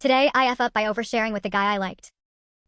Today I F up by oversharing with the guy I liked.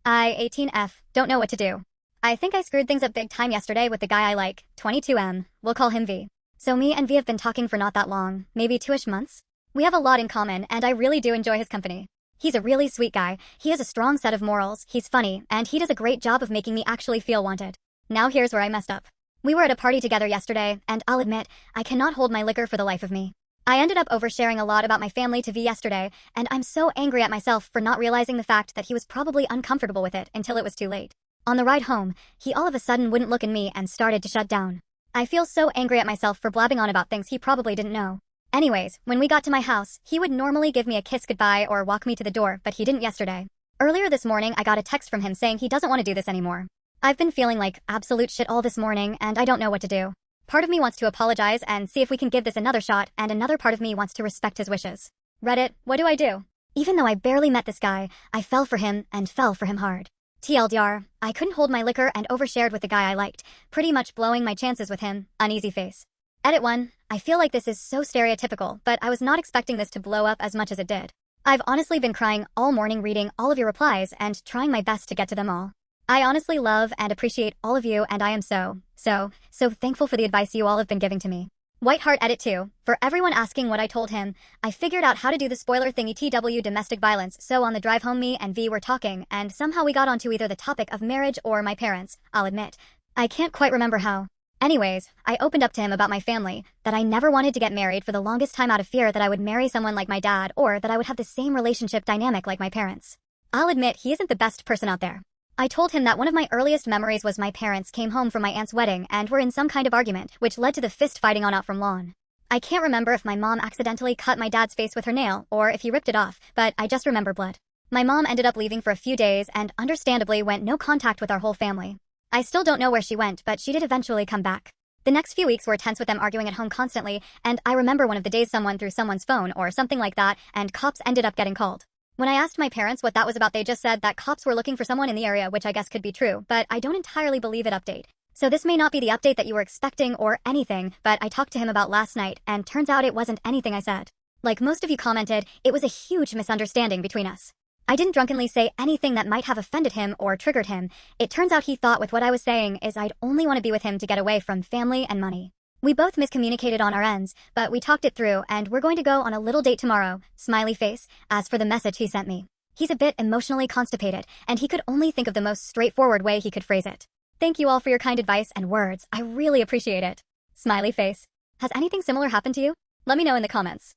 I, 18F, don't know what to do. I think I screwed things up big time yesterday with the guy I like, 22M, we'll call him V. So me and V have been talking for not that long, maybe 2-ish months? We have a lot in common and I really do enjoy his company. He's a really sweet guy, he has a strong set of morals, he's funny, and he does a great job of making me actually feel wanted. Now here's where I messed up. We were at a party together yesterday, and I'll admit, I cannot hold my liquor for the life of me. I ended up oversharing a lot about my family to V yesterday, and I'm so angry at myself for not realizing the fact that he was probably uncomfortable with it until it was too late. On the ride home, he all of a sudden wouldn't look at me and started to shut down. I feel so angry at myself for blabbing on about things he probably didn't know. Anyways, when we got to my house, he would normally give me a kiss goodbye or walk me to the door, but he didn't yesterday. Earlier this morning, I got a text from him saying he doesn't want to do this anymore. I've been feeling like absolute shit all this morning, and I don't know what to do. Part of me wants to apologize and see if we can give this another shot, and another part of me wants to respect his wishes. Reddit, what do I do? Even though I barely met this guy, I fell for him and fell for him hard. TLDR, I couldn't hold my liquor and overshared with the guy I liked, pretty much blowing my chances with him, uneasy face. Edit 1, I feel like this is so stereotypical, but I was not expecting this to blow up as much as it did. I've honestly been crying all morning reading all of your replies and trying my best to get to them all. I honestly love and appreciate all of you, and I am so thankful for the advice you all have been giving to me. Whiteheart Edit 2, for everyone asking what I told him, I figured out how to do the spoiler thingy TW domestic violence, so on the drive home me and V were talking, and somehow we got onto either the topic of marriage or my parents, I'll admit. I can't quite remember how. Anyways, I opened up to him about my family, that I never wanted to get married for the longest time out of fear that I would marry someone like my dad or that I would have the same relationship dynamic like my parents. I'll admit he isn't the best person out there. I told him that one of my earliest memories was my parents came home from my aunt's wedding and were in some kind of argument, which led to the fist fighting on out from lawn. I can't remember if my mom accidentally cut my dad's face with her nail or if he ripped it off, but I just remember blood. My mom ended up leaving for a few days and understandably went no contact with our whole family. I still don't know where she went, but she did eventually come back. The next few weeks were tense with them arguing at home constantly, and I remember one of the days someone threw someone's phone or something like that, and cops ended up getting called. When I asked my parents what that was about, they just said that cops were looking for someone in the area, which I guess could be true, but I don't entirely believe it. Update. So this may not be the update that you were expecting or anything, but I talked to him about last night, and turns out it wasn't anything I said. Like most of you commented, it was a huge misunderstanding between us. I didn't drunkenly say anything that might have offended him or triggered him. It turns out he thought with what I was saying is I'd only want to be with him to get away from family and money. We both miscommunicated on our ends, but we talked it through and we're going to go on a little date tomorrow, smiley face, as for the message he sent me. He's a bit emotionally constipated, and he could only think of the most straightforward way he could phrase it. Thank you all for your kind advice and words, I really appreciate it. Smiley face. Has anything similar happened to you? Let me know in the comments.